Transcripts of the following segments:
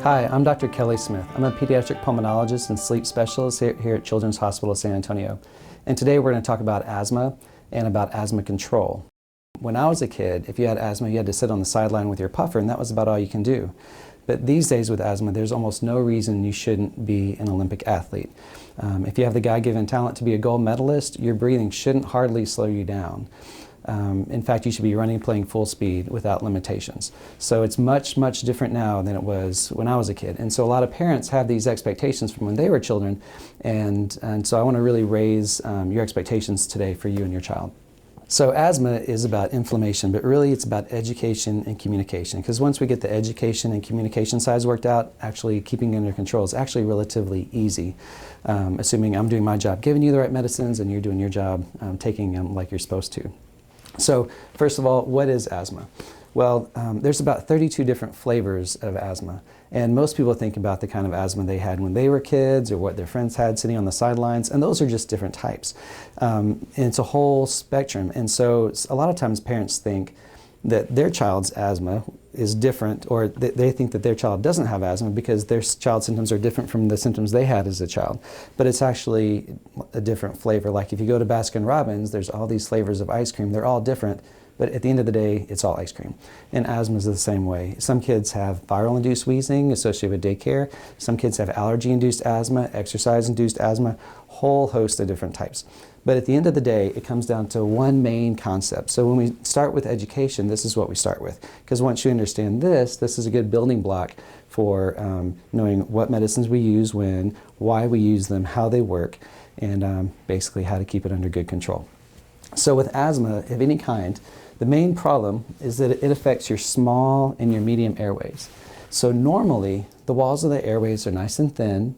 Hi, I'm Dr. Kelly Smith. I'm a pediatric pulmonologist and sleep specialist here at Children's Hospital of San Antonio. And today we're going to talk about asthma and about asthma control. When I was a kid, if you had asthma, you had to sit on the sideline with your puffer, and that was about all you can do. But these days with asthma, there's almost no reason you shouldn't be an Olympic athlete. If you have the God-given talent to be a gold medalist, your breathing shouldn't hardly slow you down. In fact, you should be running, playing full speed without limitations. So it's much, much different now than it was when I was a kid. And so a lot of parents have these expectations from when they were children. And so I want to really raise your expectations today for you and your child. So asthma is about inflammation, but really it's about education and communication. Because once we get the education and communication sides worked out, actually keeping it under control is actually relatively easy. Assuming I'm doing my job giving you the right medicines and you're doing your job taking them like you're supposed to. So first of all, what is asthma? Well, there's about 32 different flavors of asthma. And most people think about the kind of asthma they had when they were kids or what their friends had sitting on the sidelines, and those are just different types. And it's a whole spectrum. And so a lot of times parents think that their child's asthma is different, or they think that their child doesn't have asthma because their child's symptoms are different from the symptoms they had as a child. But it's actually a different flavor. Like if you go to Baskin-Robbins, there's all these flavors of ice cream. They're all different, but at the end of the day, it's all ice cream. And asthma is the same way. Some kids have viral-induced wheezing associated with daycare. Some kids have allergy-induced asthma, exercise-induced asthma, whole host of different types. But at the end of the day, it comes down to one main concept. So when we start with education, this is what we start with. Because once you understand this is a good building block for knowing what medicines we use when, why we use them, how they work, and basically how to keep it under good control. So with asthma of any kind, the main problem is that it affects your small and your medium airways. So normally, the walls of the airways are nice and thin,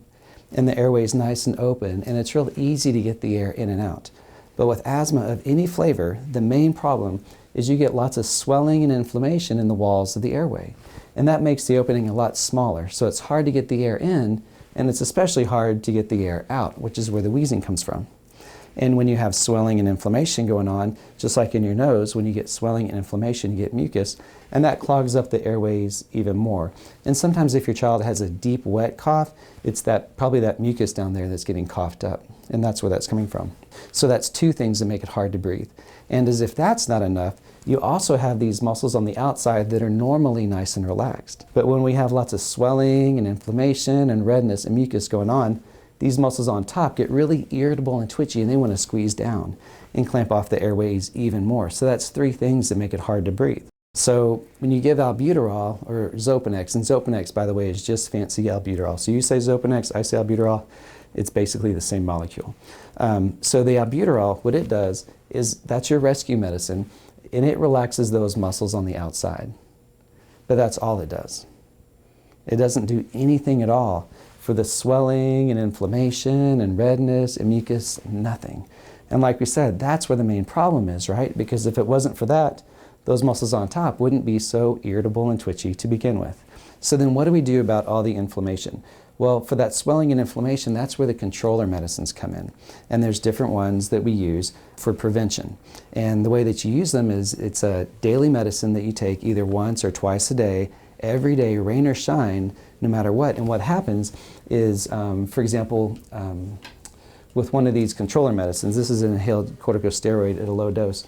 and the airways nice and open, and it's real easy to get the air in and out. But with asthma of any flavor, the main problem is you get lots of swelling and inflammation in the walls of the airway. And that makes the opening a lot smaller, so it's hard to get the air in, and it's especially hard to get the air out, which is where the wheezing comes from. And when you have swelling and inflammation going on, just like in your nose, when you get swelling and inflammation, you get mucus, and that clogs up the airways even more. And sometimes if your child has a deep, wet cough, it's probably that mucus down there that's getting coughed up, and that's where that's coming from. So that's two things that make it hard to breathe. And as if that's not enough, you also have these muscles on the outside that are normally nice and relaxed. But when we have lots of swelling and inflammation and redness and mucus going on, these muscles on top get really irritable and twitchy, and they want to squeeze down and clamp off the airways even more. So that's three things that make it hard to breathe. So when you give albuterol or Xopenex, and Xopenex, by the way, is just fancy albuterol. So you say Xopenex, I say albuterol, it's basically the same molecule. So the albuterol, what it does is that's your rescue medicine, and it relaxes those muscles on the outside. But that's all it does. It doesn't do anything at all for the swelling and inflammation and redness and mucus, nothing. And like we said, that's where the main problem is, right? Because if it wasn't for that, those muscles on top wouldn't be so irritable and twitchy to begin with. So then what do we do about all the inflammation? Well, for that swelling and inflammation, that's where the controller medicines come in. And there's different ones that we use for prevention. And the way that you use them is it's a daily medicine that you take either once or twice a day, every day, rain or shine, no matter what. And what happens is, for example, with one of these controller medicines, this is an inhaled corticosteroid at a low dose.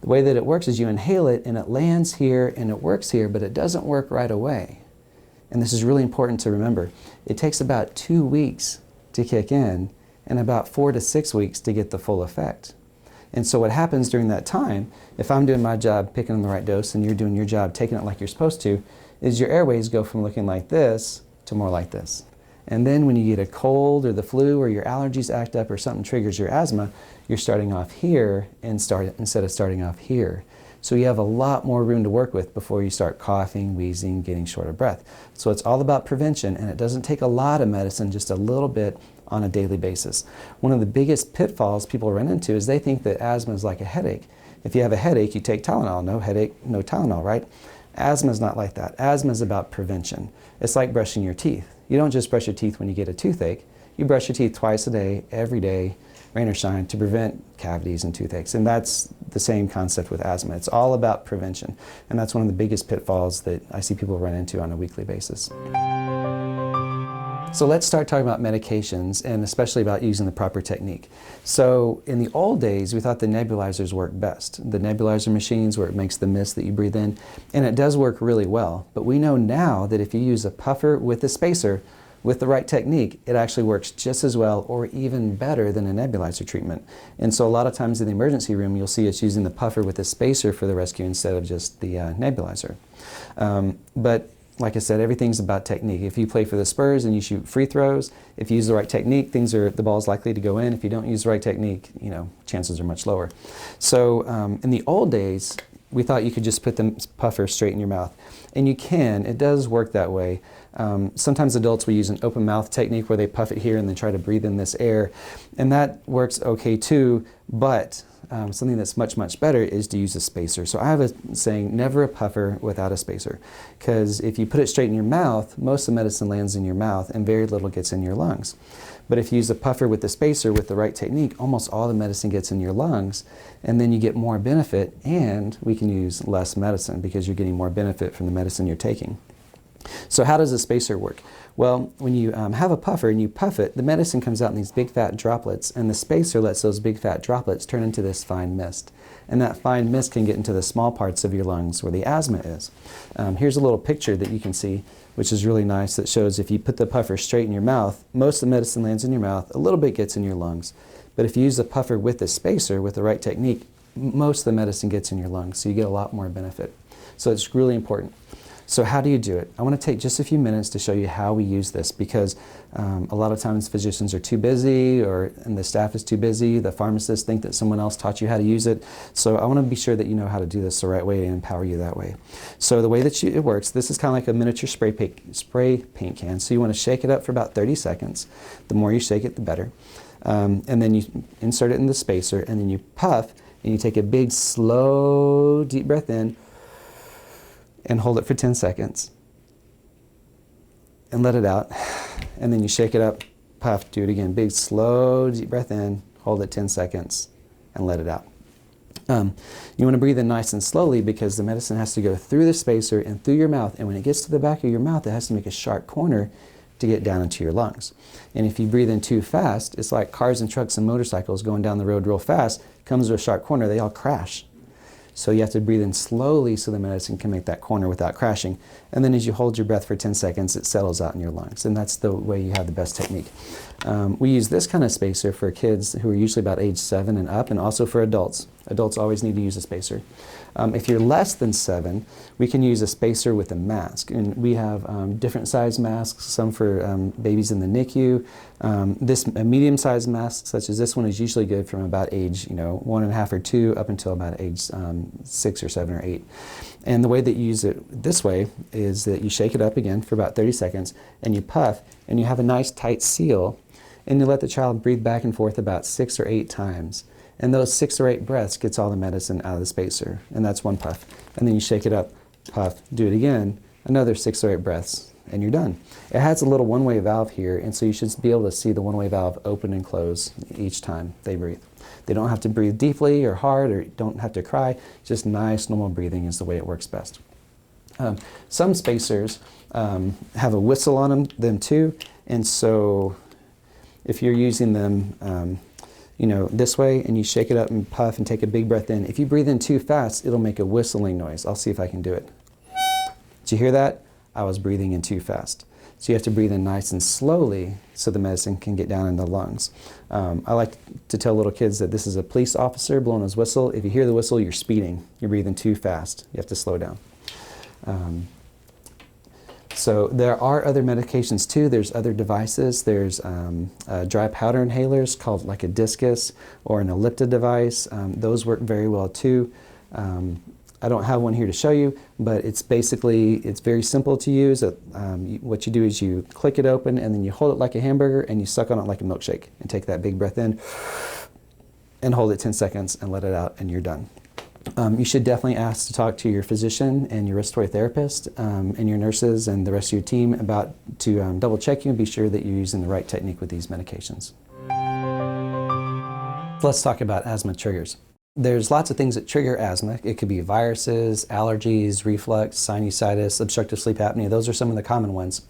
The way that it works is you inhale it and it lands here and it works here, but it doesn't work right away. And this is really important to remember. It takes about 2 weeks to kick in and about 4 to 6 weeks to get the full effect. And so what happens during that time, if I'm doing my job picking on the right dose and you're doing your job taking it like you're supposed to, is your airways go from looking like this to more like this. And then when you get a cold or the flu or your allergies act up or something triggers your asthma, you're starting off here instead of starting off here. So you have a lot more room to work with before you start coughing, wheezing, getting short of breath. So it's all about prevention, and it doesn't take a lot of medicine, just a little bit on a daily basis. One of the biggest pitfalls people run into is they think that asthma is like a headache. If you have a headache, you take Tylenol. No headache, no Tylenol, right? Asthma is not like that. Asthma is about prevention. It's like brushing your teeth. You don't just brush your teeth when you get a toothache. You brush your teeth twice a day, every day, rain or shine, to prevent cavities and toothaches. And that's the same concept with asthma. It's all about prevention. And that's one of the biggest pitfalls that I see people run into on a weekly basis. So let's start talking about medications, and especially about using the proper technique. So in the old days, we thought the nebulizers worked best. The nebulizer machines where it makes the mist that you breathe in, and it does work really well. But we know now that if you use a puffer with a spacer, with the right technique, it actually works just as well or even better than a nebulizer treatment. And so a lot of times in the emergency room, you'll see us using the puffer with a spacer for the rescue instead of just the nebulizer. But like I said, everything's about technique. If you play for the Spurs and you shoot free throws, if you use the right technique, the ball's likely to go in. If you don't use the right technique, chances are much lower. So in the old days, we thought you could just put the puffer straight in your mouth. And you can, it does work that way. Sometimes adults will use an open mouth technique where they puff it here and then try to breathe in this air. And that works okay too, but something that's much, much better is to use a spacer. So I have a saying, never a puffer without a spacer. Because if you put it straight in your mouth, most of the medicine lands in your mouth and very little gets in your lungs. But if you use a puffer with the spacer with the right technique, almost all the medicine gets in your lungs, and then you get more benefit, and we can use less medicine because you're getting more benefit from the medicine you're taking. So how does a spacer work? Well, when you have a puffer and you puff it, the medicine comes out in these big fat droplets, and the spacer lets those big fat droplets turn into this fine mist. And that fine mist can get into the small parts of your lungs where the asthma is. Here's a little picture that you can see, which is really nice, that shows if you put the puffer straight in your mouth, most of the medicine lands in your mouth, a little bit gets in your lungs. But if you use the puffer with the spacer, with the right technique, most of the medicine gets in your lungs, so you get a lot more benefit. So it's really important. So how do you do it? I want to take just a few minutes to show you how we use this, because a lot of times physicians are too busy, and the staff is too busy. The pharmacists think that someone else taught you how to use it. So I want to be sure that you know how to do this the right way and empower you that way. So the way that it works, this is kind of like a miniature spray paint can. So you want to shake it up for about 30 seconds. The more you shake it, the better. And then you insert it in the spacer, and then you puff, and you take a big, slow, deep breath in, and hold it for 10 seconds and let it out, and then you shake it up, puff, do it again, big slow deep breath in, hold it 10 seconds and let it out. You want to breathe in nice and slowly because the medicine has to go through the spacer and through your mouth, and when it gets to the back of your mouth, it has to make a sharp corner to get down into your lungs. And if you breathe in too fast, it's like cars and trucks and motorcycles going down the road real fast, comes to a sharp corner, they all crash. So you have to breathe in slowly so the medicine can make that corner without crashing. And then as you hold your breath for 10 seconds, it settles out in your lungs. And that's the way you have the best technique. We use this kind of spacer for kids who are usually about age 7 and up, and also for adults. Adults always need to use a spacer. If you're less than 7, we can use a spacer with a mask. And we have different size masks, some for babies in the NICU. A medium-sized mask, such as this one, is usually good from about age 1.5 or 2 up until about age 6 or 7 or 8. And the way that you use it this way is that you shake it up again for about 30 seconds, and you puff, and you have a nice tight seal, and you let the child breathe back and forth about 6 or 8 times. And those 6 or 8 breaths gets all the medicine out of the spacer, and that's one puff. And then you shake it up, puff, do it again, another 6 or 8 breaths, and you're done. It has a little one-way valve here, and so you should be able to see the one-way valve open and close each time they breathe. They don't have to breathe deeply or hard, or don't have to cry. Just nice, normal breathing is the way it works best. Some spacers have a whistle on them too, and so if you're using them this way, and you shake it up and puff and take a big breath in, if you breathe in too fast, it'll make a whistling noise. I'll see if I can do it. Did you hear that? I was breathing in too fast. So you have to breathe in nice and slowly so the medicine can get down in the lungs. I like to tell little kids that this is a police officer blowing his whistle. If you hear the whistle, you're speeding. You're breathing too fast. You have to slow down. So there are other medications too. There's other devices. There's dry powder inhalers called like a discus or an ellipta device. Those work very well too. I don't have one here to show you, but it's very simple to use. What you do is you click it open, and then you hold it like a hamburger, and you suck on it like a milkshake, and take that big breath in and hold it 10 seconds and let it out, and you're done. You should definitely ask to talk to your physician and your respiratory therapist and your nurses and the rest of your team to double check you and be sure that you're using the right technique with these medications. Let's talk about asthma triggers. There's lots of things that trigger asthma. It could be viruses, allergies, reflux, sinusitis, obstructive sleep apnea. Those are some of the common ones.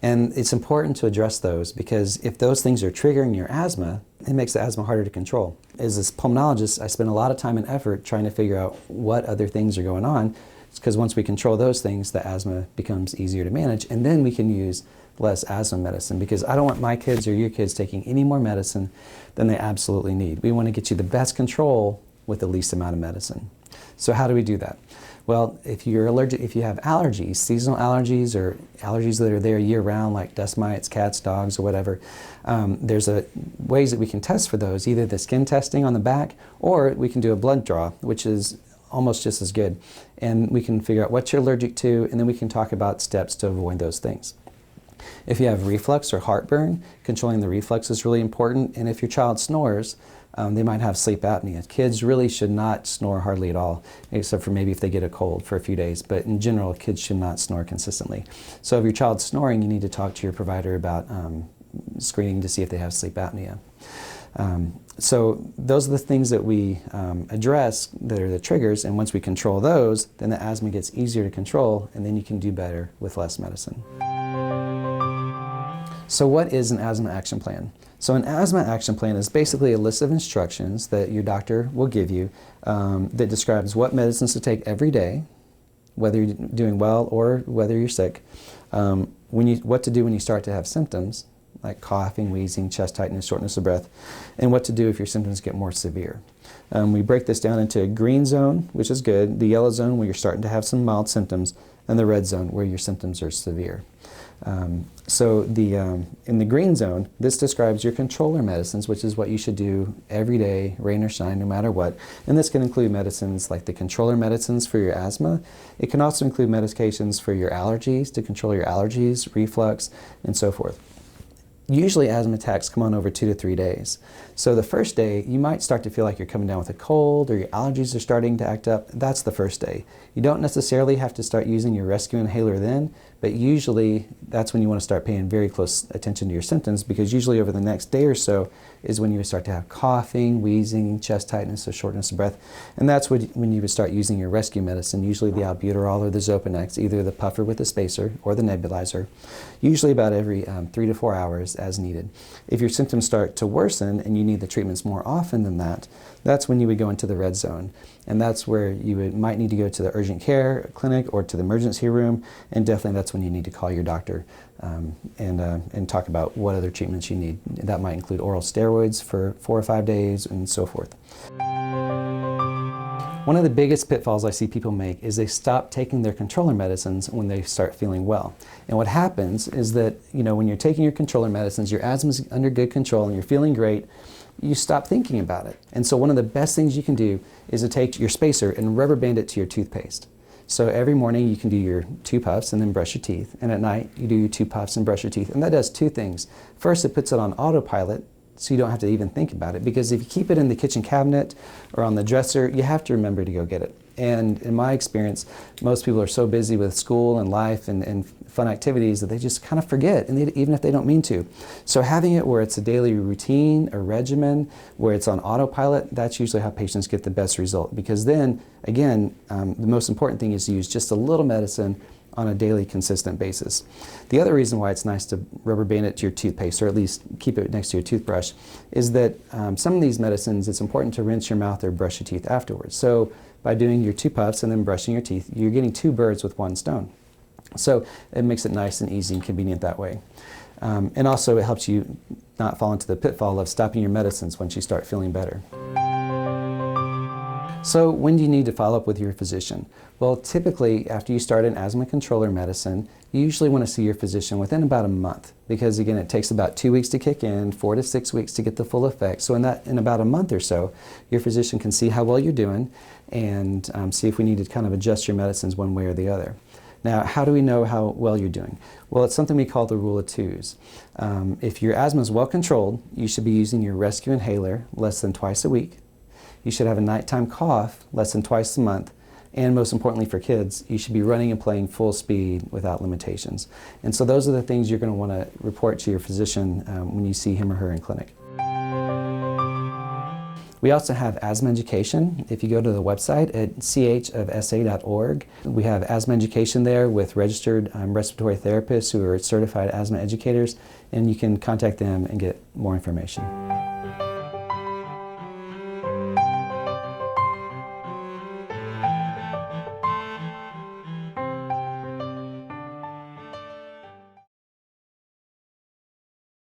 And it's important to address those because if those things are triggering your asthma, it makes the asthma harder to control. As a pulmonologist, I spend a lot of time and effort trying to figure out what other things are going on. It's because once we control those things, the asthma becomes easier to manage, and then we can use less asthma medicine, because I don't want my kids or your kids taking any more medicine than they absolutely need. We want to get you the best control with the least amount of medicine. So how do we do that? Well, if you're allergic, if you have allergies, seasonal allergies or allergies that are there year-round, like dust mites, cats, dogs, or whatever, there's ways that we can test for those, either the skin testing on the back, or we can do a blood draw, which is almost just as good. And we can figure out what you're allergic to, and then we can talk about steps to avoid those things. If you have reflux or heartburn, controlling the reflux is really important. And if your child snores, they might have sleep apnea. Kids really should not snore hardly at all, except for maybe if they get a cold for a few days. But in general, kids should not snore consistently. So if your child's snoring, you need to talk to your provider about screening to see if they have sleep apnea. So those are the things that we address that are the triggers, and once we control those, then the asthma gets easier to control, and then you can do better with less medicine. So what is an asthma action plan? So an asthma action plan is basically a list of instructions that your doctor will give you that describes what medicines to take every day, whether you're doing well or whether you're sick, what to do when you start to have symptoms, like coughing, wheezing, chest tightness, shortness of breath, and what to do if your symptoms get more severe. We break this down into a green zone, which is good, the yellow zone where you're starting to have some mild symptoms, and the red zone where your symptoms are severe. In the green zone, this describes your controller medicines, which is what you should do every day, rain or shine, no matter what. And this can include medicines like the controller medicines for your asthma. It can also include medications for your allergies, to control your allergies, reflux, and so forth. Usually asthma attacks come on over 2 to 3 days. So the first day, you might start to feel like you're coming down with a cold or your allergies are starting to act up. That's the first day. You don't necessarily have to start using your rescue inhaler then, but usually that's when you want to start paying very close attention to your symptoms, because usually over the next day or so is when you would start to have coughing, wheezing, chest tightness, or shortness of breath. And that's when you would start using your rescue medicine, usually the albuterol or the Xopenex, either the puffer with the spacer or the nebulizer, usually about every 3 to 4 hours as needed. If your symptoms start to worsen and you need the treatments more often than that, that's when you would go into the red zone. And that's where you might need to go to the urgent care clinic or to the emergency room, and definitely that's when you need to call your doctor and talk about what other treatments you need. That might include oral steroids for 4 or 5 days and so forth. One of the biggest pitfalls I see people make is they stop taking their controller medicines when they start feeling well. And what happens is that, when you're taking your controller medicines, your asthma's under good control and you're feeling great, you stop thinking about it. And so one of the best things you can do is to take your spacer and rubber band it to your toothpaste. So every morning you can do your 2 puffs and then brush your teeth. And at night you do your 2 puffs and brush your teeth. And that does 2 things. First, it puts it on autopilot, so you don't have to even think about it. Because if you keep it in the kitchen cabinet or on the dresser, you have to remember to go get it. And in my experience, most people are so busy with school and life and fun activities that they just kind of forget, and even if they don't mean to. So having it where it's a daily routine, a regimen, where it's on autopilot, that's usually how patients get the best result. Because then, again, the most important thing is to use just a little medicine on a daily consistent basis. The other reason why it's nice to rubber band it to your toothpaste, or at least keep it next to your toothbrush, is that some of these medicines, it's important to rinse your mouth or brush your teeth afterwards. So by doing your 2 puffs and then brushing your teeth, you're getting 2 birds with 1 stone. So it makes it nice and easy and convenient that way. And also it helps you not fall into the pitfall of stopping your medicines once you start feeling better. So when do you need to follow up with your physician? Well, typically after you start an asthma controller medicine, you usually want to see your physician within about a month, because again, it takes about 2 weeks to kick in, 4 to 6 weeks to get the full effect. So in about a month or so, your physician can see how well you're doing and see if we need to kind of adjust your medicines one way or the other. Now, how do we know how well you're doing? Well, it's something we call the rule of 2s. If your asthma is well controlled, you should be using your rescue inhaler less than twice a week. You should have a nighttime cough less than twice a month. And most importantly for kids, you should be running and playing full speed without limitations. And so those are the things you're going to want to report to your physician when you see him or her in clinic. We also have Asthma Education. If you go to the website at chofsa.org, we have asthma education there with registered respiratory therapists who are certified asthma educators, and you can contact them and get more information.